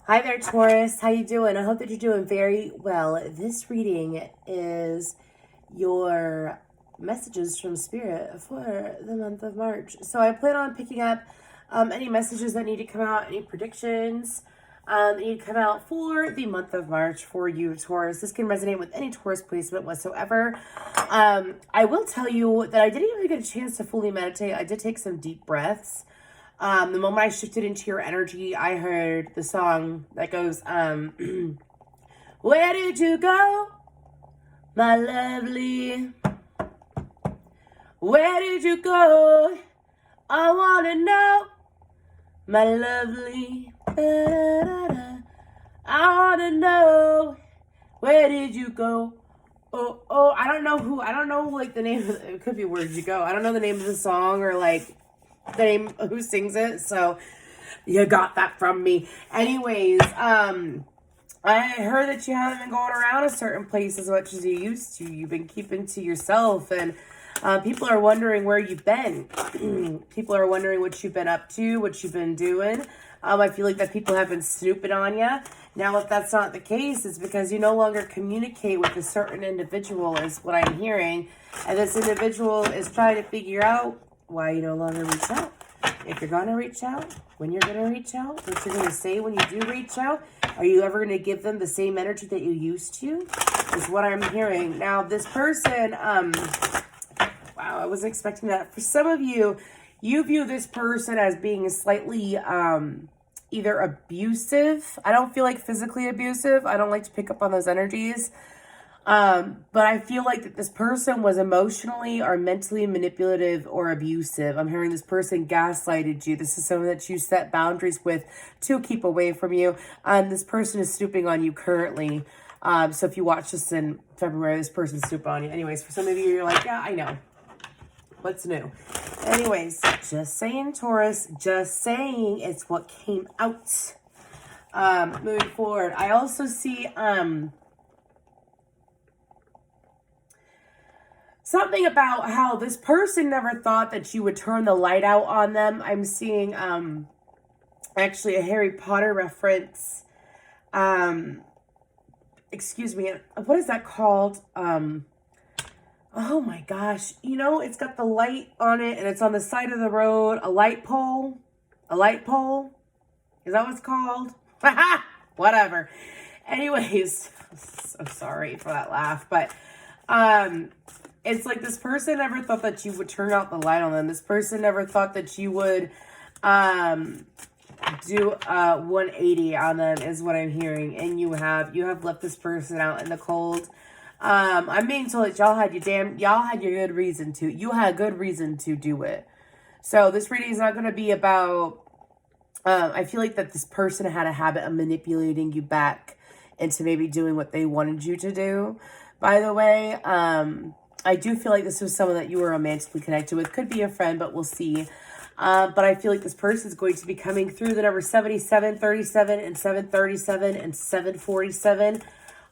Hi there, Taurus. How you doing? I hope that you're doing very well. This reading is your messages from Spirit for the month of March. So I plan on picking up any messages that need to come out, any predictions that need to come out for the month of March for you, Taurus. This can resonate with any Taurus placement whatsoever. I will tell you that I didn't even get a chance to fully meditate. I did take some deep breaths. The moment I shifted into your energy, I heard the song that goes, where did you go, my lovely? Where did you go? I want to know, my lovely. Da-da-da-da. I want to know, where did you go? Oh, I don't know, like, the name of it could be Where Did You Go? I don't know the name of the song or, like, the name of who sings it, so you got that from me. Anyways, I heard that you haven't been going around a certain place as much as you used to. You've been keeping to yourself, and people are wondering where you've been. People are wondering what you've been up to, what you've been doing. I feel like that people have been snooping on you. Now, if that's not the case, it's because you no longer communicate with a certain individual, is what I'm hearing. And this individual is trying to figure out why you no longer reach out. If you're going to reach out, when you're going to reach out, what you're going to say when you do reach out. Are you ever going to give them the same energy that you used to? Is what I'm hearing. Now, this person, wow, I wasn't expecting that. For some of you, you view this person as being slightly either abusive. I don't feel like physically abusive. I don't like to pick up on those energies. But I feel like that this person was emotionally or mentally manipulative or abusive. I'm hearing this person gaslighted you. This is someone that you set boundaries with to keep away from you. This person is snooping on you currently. So if you watch this in February, this person's snooping on you. Anyways, for some of you, you're like, yeah, I know. What's new? Anyways, just saying, Taurus, just saying, it's what came out. Moving forward, I also see, something about how this person never thought that you would turn the light out on them. I'm seeing actually a Harry Potter reference. Excuse me. What is that called? Oh my gosh. You know, it's got the light on it and it's on the side of the road. A light pole. A light pole. Is that what it's called? Whatever. Anyways, so sorry for that laugh, but it's like this person never thought that you would turn out the light on them. This person never thought that you would do 180 on them, is what I'm hearing. And you have left this person out in the cold. I'm being told that y'all had your good reason to. You had good reason to do it. So this reading is not going to be about, I feel like that this person had a habit of manipulating you back into maybe doing what they wanted you to do. By the way, I do feel like this was someone that you were romantically connected with. Could be a friend, but we'll see. But I feel like this person is going to be coming through. The number 77, 37, and 737, and 747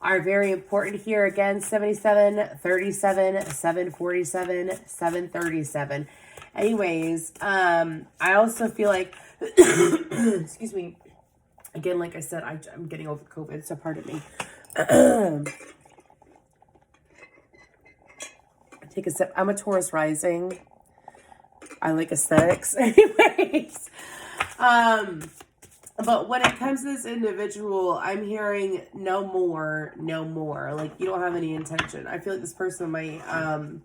are very important here. Again, 77, 37, 747, 737. Anyways, I also feel like, excuse me. Again, like I said, I'm getting over COVID, so pardon me. Take a sip. I'm a Taurus rising. I like aesthetics. Anyways. But when it comes to this individual, I'm hearing no more. Like, you don't have any intention. I feel like this person might come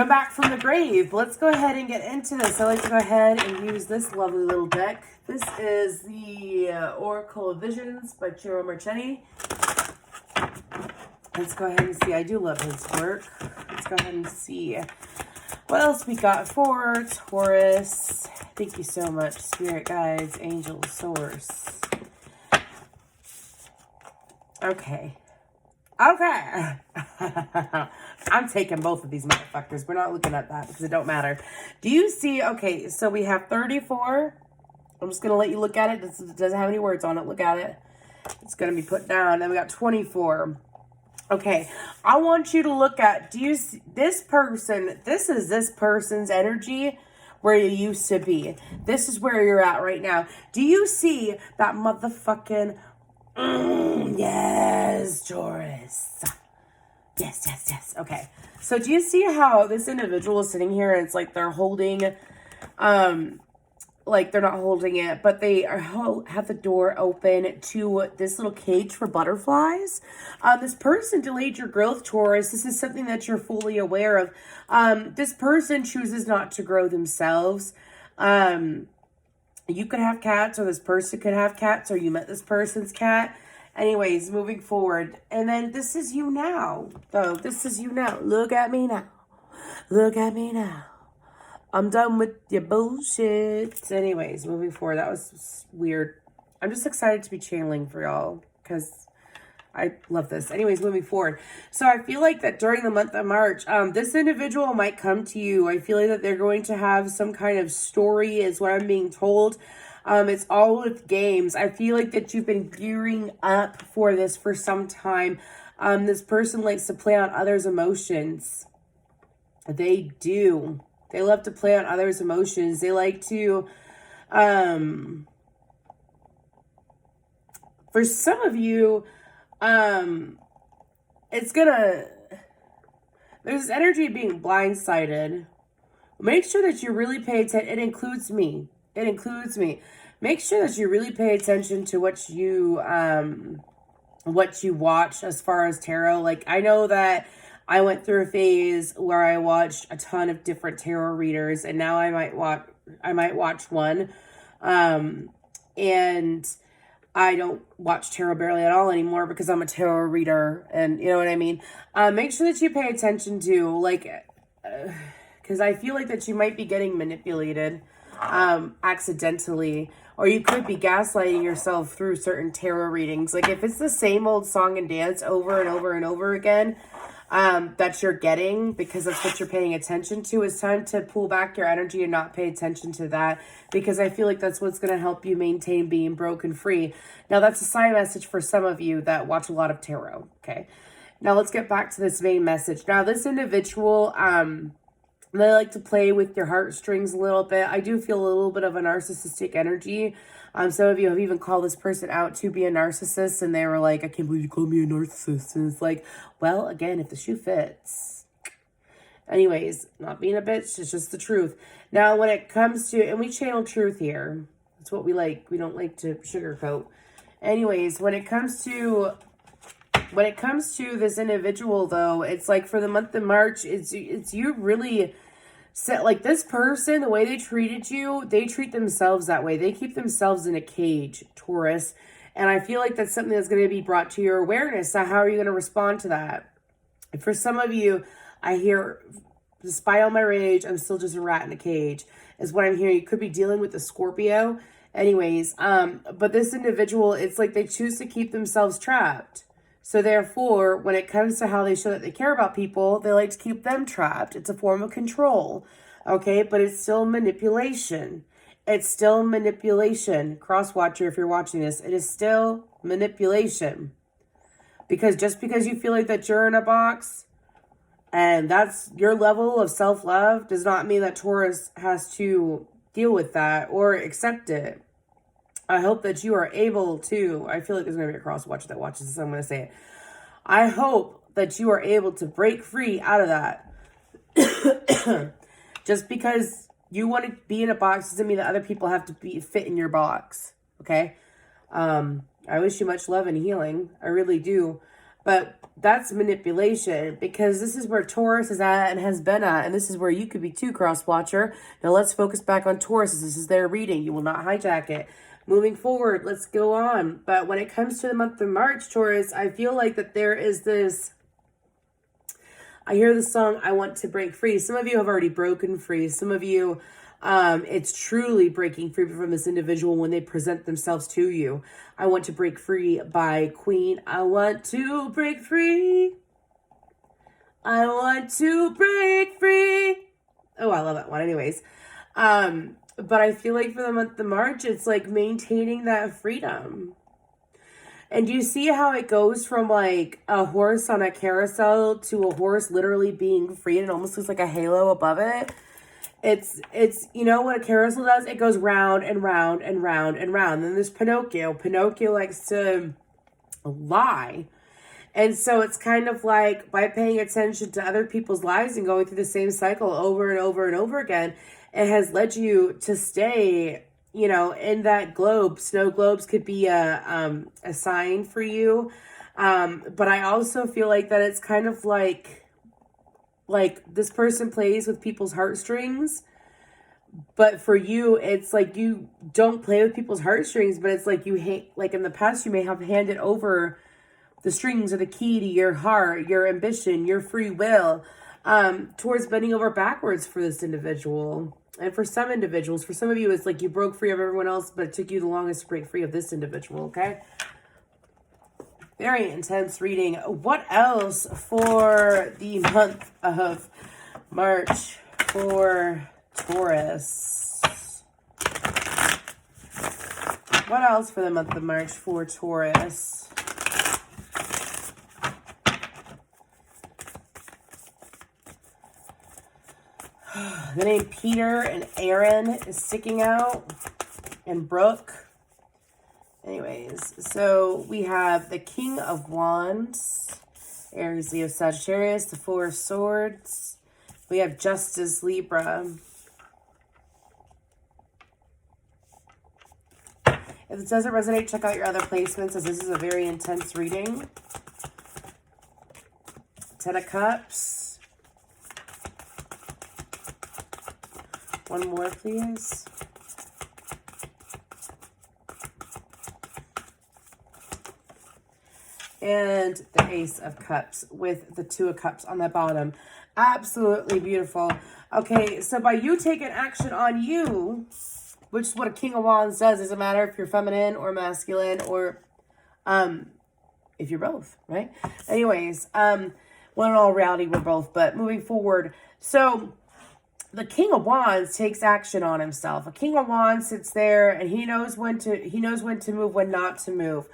back from the grave. Let's go ahead and get into this. I like to go ahead and use this lovely little deck. This is the Oracle of Visions by Ciro Marchetti. Let's go ahead and see. I do love his work. Let's go ahead and see what else we got for Taurus. Thank you so much, Spirit Guides, Angels, Source. Okay. I'm taking both of these motherfuckers. We're not looking at that because it don't matter. Do you see? Okay, so we have 34. I'm just going to let you look at it. This doesn't have any words on it. Look at it. It's going to be put down. Then we got 24. Okay, I want you to look at, do you see this person? This is this person's energy where you used to be. This is where you're at right now. Do you see that motherfucking... yes, Taurus. Yes, yes, yes. Okay. So do you see how this individual is sitting here and it's like they're holding... like they're not holding it, but they have the door open to this little cage for butterflies. This person delayed your growth, Taurus. This is something that you're fully aware of. This person chooses not to grow themselves. You could have cats, or this person could have cats, or you met this person's cat. Anyways, moving forward. And then this is you now. So this is you now. Look at me now. Look at me now. I'm done with your bullshit. Anyways, moving forward. That was weird. I'm just excited to be channeling for y'all because I love this. Anyways, moving forward. So I feel like that during the month of March, this individual might come to you. I feel like that they're going to have some kind of story is what I'm being told. It's all with games. I feel like that you've been gearing up for this for some time. This person likes to play on others' emotions. They do. They love to play on others' emotions. They like to, for some of you, it's gonna, there's this energy of being blindsided. Make sure that you really pay attention. It includes me. It includes me. Make sure that you really pay attention to what you watch as far as tarot. Like, I know that I went through a phase where I watched a ton of different tarot readers, and now I might watch one. And I don't watch tarot barely at all anymore because I'm a tarot reader, and you know what I mean? Make sure that you pay attention to, like, because I feel like that you might be getting manipulated accidentally, or you could be gaslighting yourself through certain tarot readings. Like, if it's the same old song and dance over and over and over again, that you're getting because that's what you're paying attention to, it's time to pull back your energy and not pay attention to that, because I feel like that's what's going to help you maintain being broken free. Now, that's a side message for some of you that watch a lot of tarot. Okay. Now let's get back to this main message. Now, this individual, they like to play with your heartstrings a little bit. I do feel a little bit of a narcissistic energy. Some of you have even called this person out to be a narcissist, and they were like, I can't believe you called me a narcissist. And it's like, well, again, if the shoe fits. Anyways, not being a bitch, it's just the truth. Now, when it comes to, and we channel truth here. That's what we like. We don't like to sugarcoat. Anyways, when it comes to this individual, though, it's like for the month of March, it's you really set, like, this person, the way they treated you, they treat themselves that way. They keep themselves in a cage, Taurus. And I feel like that's something that's going to be brought to your awareness. So how are you going to respond to that? For some of you, I hear, despite all my rage, I'm still just a rat in a cage, is what I'm hearing. You could be dealing with a Scorpio. Anyways, but this individual, it's like they choose to keep themselves trapped. So therefore, when it comes to how they show that they care about people, they like to keep them trapped. It's a form of control, okay? But it's still manipulation. It's still manipulation. Cross-watcher, if you're watching this, it is still manipulation. Because just because you feel like that you're in a box and that's your level of self-love does not mean that Taurus has to deal with that or accept it. I hope that you are able to, I feel like there's going to be a cross-watcher that watches this, so I'm going to say it. I hope that you are able to break free out of that. Just because you want to be in a box doesn't mean that other people have to fit in your box, okay? I wish you much love and healing. I really do. But that's manipulation, because this is where Taurus is at and has been at, and this is where you could be too, cross-watcher. Now let's focus back on Taurus. This is their reading. You will not hijack it. Moving forward, let's go on. But when it comes to the month of March, Taurus, I feel like that there is this, I hear the song, I Want to Break Free. Some of you have already broken free. Some of you, it's truly breaking free from this individual when they present themselves to you. I Want to Break Free by Queen. I want to break free. I want to break free. Oh, I love that one. Anyways, but I feel like for the month of March, it's like maintaining that freedom. And do you see how it goes from like a horse on a carousel to a horse literally being free, and it almost looks like a halo above it? It's, you know what a carousel does? It goes round and round and round and round. Then there's Pinocchio. Pinocchio likes to lie. And so it's kind of like by paying attention to other people's lives and going through the same cycle over and over and over again, it has led you to stay, you know, in that globe. Snow globes could be a sign for you. But I also feel like that it's kind of like this person plays with people's heartstrings. But for you, it's like you don't play with people's heartstrings, but it's like you hate, like in the past, you may have handed over the strings or the key to your heart, your ambition, your free will, towards bending over backwards for this individual. And for some individuals, for some of you, it's like you broke free of everyone else, but it took you the longest to break free of this individual, okay? Very intense reading. What else for the month of March for Taurus? What else for the month of March for Taurus? The name Peter and Aaron is sticking out, and Brooke. Anyways, so we have the King of Wands, Aries, Leo, Sagittarius, the Four of Swords. We have Justice, Libra. If it doesn't resonate, check out your other placements, as this is a very intense reading. Ten of Cups. One more, please. And the Ace of Cups with the Two of Cups on the bottom. Absolutely beautiful. Okay, so by you taking action on you, which is what a King of Wands does, doesn't matter if you're feminine or masculine or if you're both, right? Anyways, well, in all reality, we're both, but moving forward. So the King of Wands takes action on himself. A King of Wands sits there and he knows when to move, when not to move.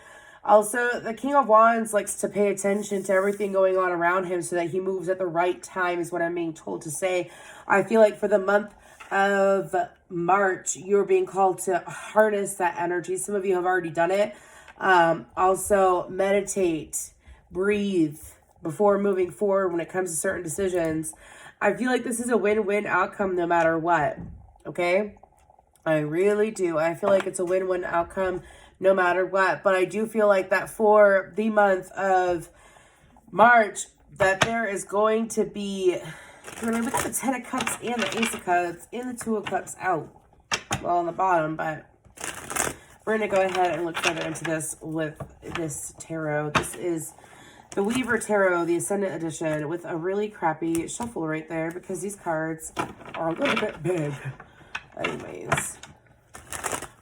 Also, the King of Wands likes to pay attention to everything going on around him so that he moves at the right time, is what I'm being told to say. I feel like for the month of March, you're being called to harness that energy. Some of you have already done it. Also, meditate, breathe before moving forward when it comes to certain decisions. I feel like this is a win-win outcome no matter what, okay? I really do. I feel like it's a win-win outcome no matter what. But I do feel like that for the month of March, that there is going to be, remember, we got the Ten of Cups and the Ace of Cups and the Two of Cups out, well, on the bottom. But we're going to go ahead and look further into this with this tarot. This is the Weaver Tarot, the Ascendant Edition, with a really crappy shuffle right there because these cards are a little bit big. Anyways,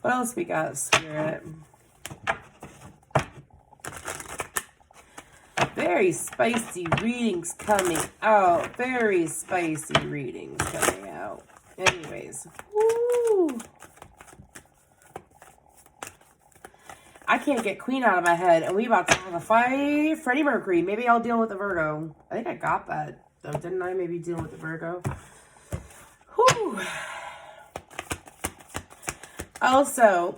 what else we got, Spirit? Very spicy readings coming out. Very spicy readings coming out. Anyways, woo! I can't get Queen out of my head, and we about to have a fight. Freddie Mercury. Maybe I'll deal with the Virgo. I think I got that, though, didn't I? Maybe deal with the Virgo. Whew. Also,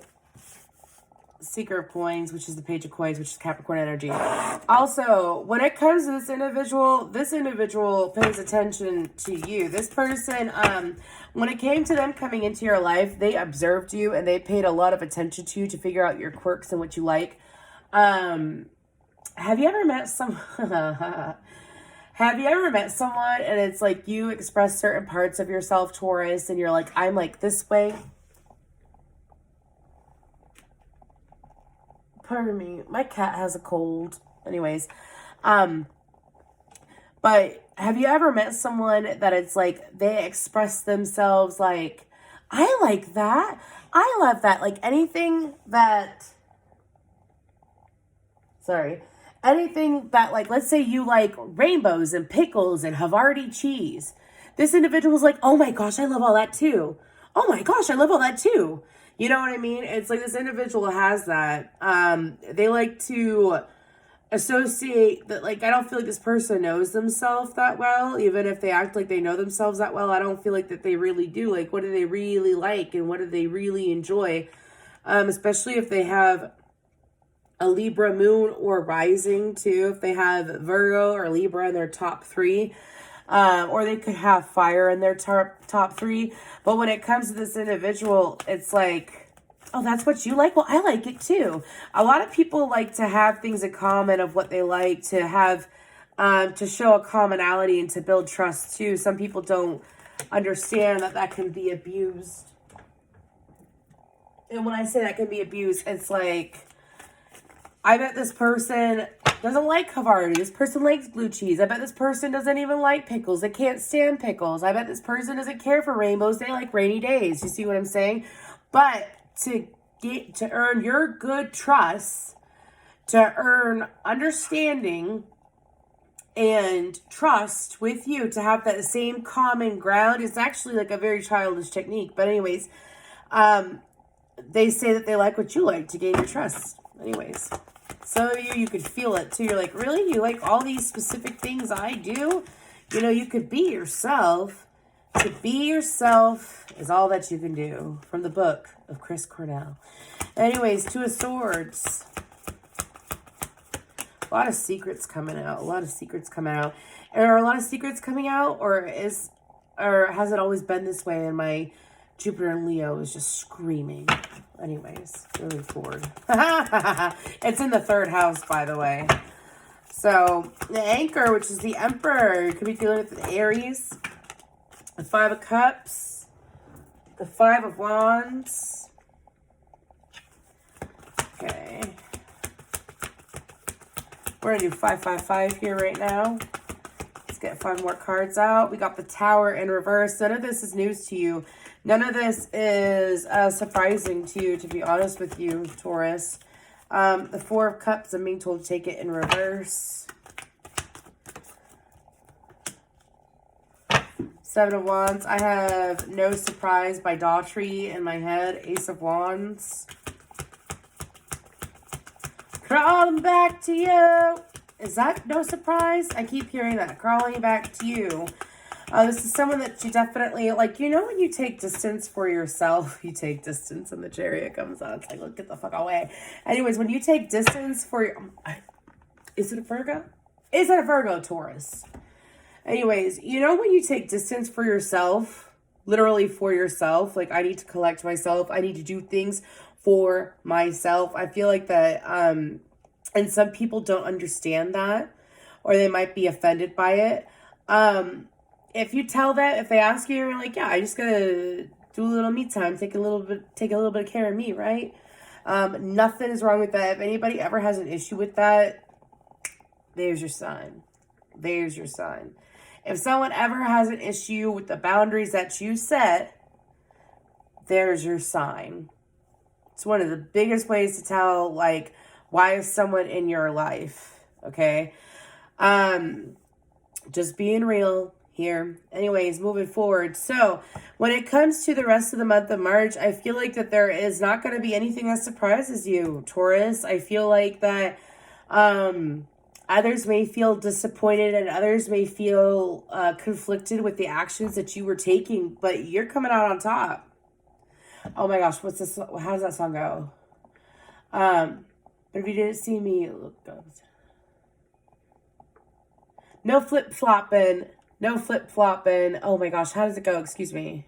Seeker of Coins, which is the Page of Coins, which is Capricorn energy. Also, when it comes to this individual pays attention to you. This person, when it came to them coming into your life, they observed you and they paid a lot of attention to you to figure out your quirks and what you like. Have you ever met someone and it's like you express certain parts of yourself, Taurus, and you're like, I'm like this way? Pardon me, my cat has a cold. Anyways, but have you ever met someone that it's like they express themselves like, I like that, I love that, like anything that, like, let's say you like rainbows and pickles and Havarti cheese. This individual's like, oh my gosh, I love all that too. Oh my gosh, I love all that too. You know what I mean? It's like this individual has that. They like to associate that, like, I don't feel like this person knows themselves that well. Even if they act like they know themselves that well, I don't feel like that they really do. Like, what do they really like and what do they really enjoy? Especially if they have a Libra moon or rising too. If they have Virgo or Libra in their top 3, or they could have fire in their top 3. But when it comes to this individual, it's like, oh, that's what you like? Well, I like it too. A lot of people like to have things in common of what they like, to have, to show a commonality and to build trust too. Some people don't understand that that can be abused. And when I say that can be abused, it's like, I bet this person doesn't like Havarti. This person likes blue cheese. I bet this person doesn't even like pickles. They can't stand pickles. I bet this person doesn't care for rainbows. They like rainy days. You see what I'm saying? But to earn your good trust, to earn understanding and trust with you, to have that same common ground, is actually like a very childish technique. But anyways, they say that they like what you like to gain your trust. Anyways, some of you could feel it too. You're like, really? You like all these specific things I do? You know, you could be yourself. To be yourself is all that you can do. From the book of Chris Cornell. Anyways, 2 of Swords. A lot of secrets coming out. A lot of secrets coming out. Are a lot of secrets coming out? Or has it always been this way and my Jupiter and Leo is just screaming? Anyways, moving forward. It's in the 3rd house, by the way. So, the Anchor, which is the Emperor. You could be dealing with the Aries. The 5 of Cups. The 5 of Wands. Okay. We're going to do 555 here right now. Let's get 5 more cards out. We got the Tower in reverse. None of this is news to you. None of this is surprising to you, to be honest with you, Taurus. The 4 of Cups, I'm being told to take it in reverse. 7 of Wands. I have No Surprise by Daughtry in my head. Ace of Wands. Crawling back to you. Is that No Surprise? I keep hearing that. Crawling back to you. This is someone that you definitely, like, you know when you take distance for yourself, you take distance and the Chariot comes out. It's like, look, get the fuck away. Anyways, when you take distance for your, is it a Virgo? Is it a Virgo, Taurus? Anyways, you know when you take distance for yourself, literally for yourself, like, I need to collect myself. I need to do things for myself. I feel like that, and some people don't understand that, or they might be offended by it. If you tell that, if they ask you, you're like, yeah, I just gotta do a little me time, take a little bit of care of me, right? Nothing is wrong with that. If anybody ever has an issue with that, there's your sign. There's your sign. If someone ever has an issue with the boundaries that you set, there's your sign. It's one of the biggest ways to tell, like, why is someone in your life, okay? Just being real here. Anyways, moving forward. So, when it comes to the rest of the month of March, I feel like that there is not going to be anything that surprises you, Taurus. I feel like that others may feel disappointed and others may feel conflicted with the actions that you were taking, but you're coming out on top. Oh my gosh, what's this? How does that song go? But if you didn't see me, look, no flip-flopping. No flip-flopping. Oh my gosh, how does it go? Excuse me.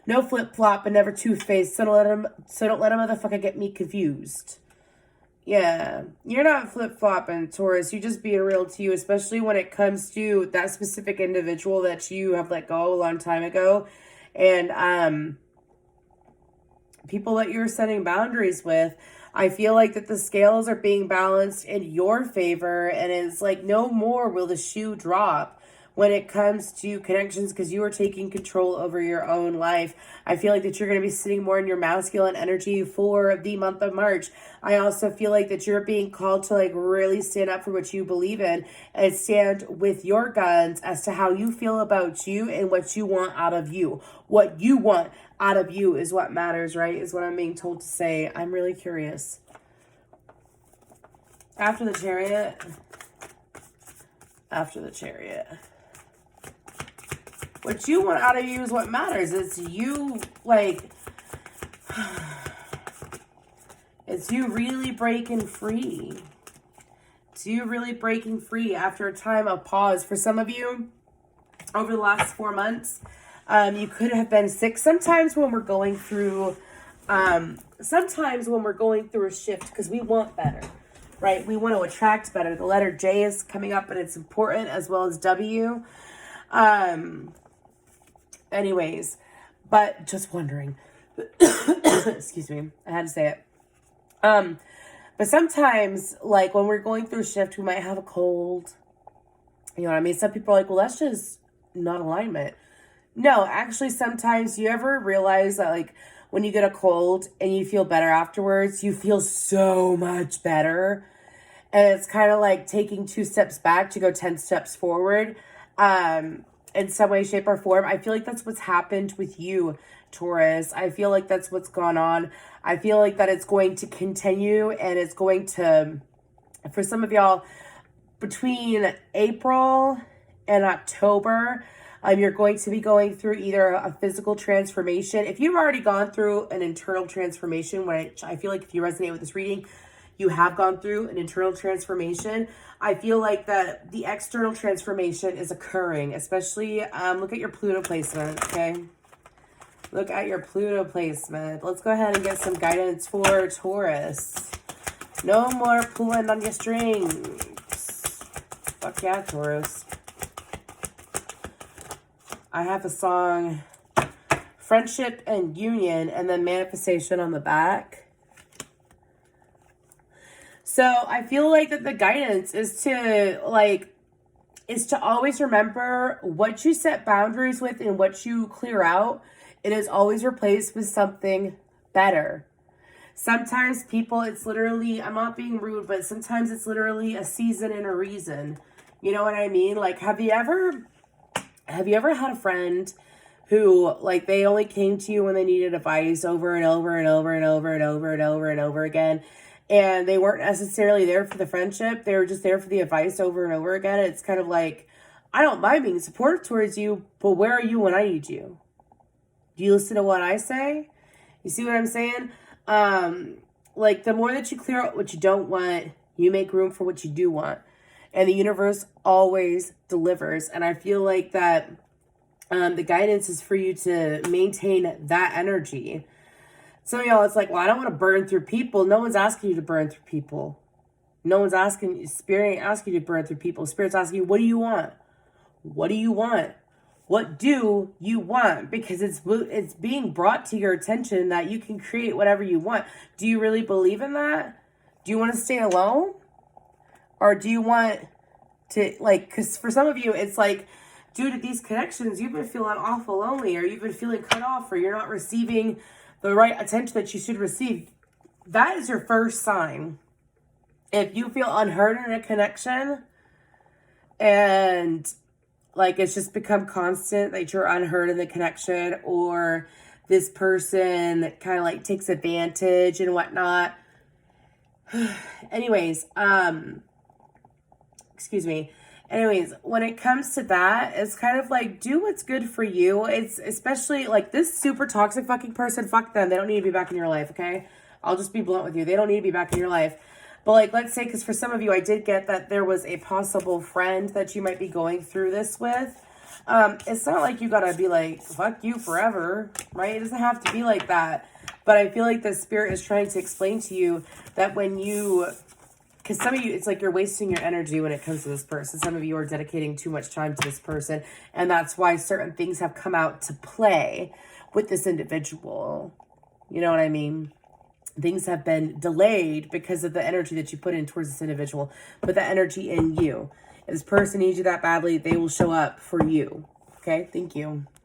No flip-flopping, never two-faced. So don't let a motherfucker get me confused. Yeah, you're not flip-flopping, Taurus. You're just being real to you, especially when it comes to that specific individual that you have let go a long time ago. And people that you're setting boundaries with, I feel like that the scales are being balanced in your favor, and it's like no more will the shoe drop when it comes to connections, because you are taking control over your own life. I feel like that you're going to be sitting more in your masculine energy for the month of March. I also feel like that you're being called to like really stand up for what you believe in and stand with your guns as to how you feel about you and what you want out of you. What you want out of you is what matters, right? Is what I'm being told to say. I'm really curious. After the Chariot. After the Chariot. What you want out of you is what matters. It's you, like, it's you really breaking free. It's you really breaking free after a time of pause. For some of you, over the last 4 months, you could have been sick. Sometimes when we're going through a shift, because we want better, right? We want to attract better. The letter J is coming up, and it's important, as well as W. Anyways, but just wondering, excuse me, I had to say it. But sometimes, like, when we're going through a shift, we might have a cold. You know what I mean? Some people are like, well, that's just not alignment. No, actually, sometimes you ever realize that, like, when you get a cold and you feel better afterwards, you feel so much better. And it's kind of like taking 2 steps back to go 10 steps forward. In some way, shape, or form. I feel like that's what's happened with you, Taurus. I feel like that's what's gone on. I feel like that it's going to continue, and it's going to, for some of y'all, between April and October, you're going to be going through either a physical transformation. If you've already gone through an internal transformation, which I feel like if you resonate with this reading, you have gone through an internal transformation. I feel like that the external transformation is occurring, especially, look at your Pluto placement, okay? Look at your Pluto placement. Let's go ahead and get some guidance for Taurus. No more pulling on your strings. Fuck yeah, Taurus. I have a song, Friendship and Union, and then Manifestation on the back. So I feel like that the guidance is to always remember what you set boundaries with and what you clear out. It is always replaced with something better. Sometimes people, it's literally, I'm not being rude, but sometimes it's literally a season and a reason. You know what I mean? Like, have you ever had a friend who, like, they only came to you when they needed advice over and over and over and over and over and over and over again? And they weren't necessarily there for the friendship. They were just there for the advice over and over again. It's kind of like, I don't mind being supportive towards you, but where are you when I need you? Do you listen to what I say? You see what I'm saying? Like, the more that you clear out what you don't want, you make room for what you do want. And the universe always delivers. And I feel like that the guidance is for you to maintain that energy. Some of y'all, it's like, well, I don't want to burn through people. No one's asking you to burn through people. No one's asking, Spirit ain't asking you to burn through people. Spirit's asking you, what do you want? What do you want? What do you want? Because it's being brought to your attention that you can create whatever you want. Do you really believe in that? Do you want to stay alone? Or do you want to, like, because for some of you, it's like, due to these connections, you've been feeling awful lonely, or you've been feeling cut off, or you're not receiving the right attention that you should receive. That is your first sign. If you feel unheard in a connection and like it's just become constant that you're unheard in the connection, or this person kind of like takes advantage and whatnot. Anyways, excuse me. Anyways, when it comes to that, it's kind of like, do what's good for you. It's especially like this super toxic fucking person, fuck them. They don't need to be back in your life, okay? I'll just be blunt with you. They don't need to be back in your life. But like, let's say, because for some of you, I did get that there was a possible friend that you might be going through this with. It's not like you gotta be like, fuck you forever, right? It doesn't have to be like that. But I feel like the spirit is trying to explain to you that when you... Because some of you, it's like you're wasting your energy when it comes to this person. Some of you are dedicating too much time to this person. And that's why certain things have come out to play with this individual. You know what I mean? Things have been delayed because of the energy that you put in towards this individual. But the energy in you. If this person needs you that badly, they will show up for you. Okay? Thank you.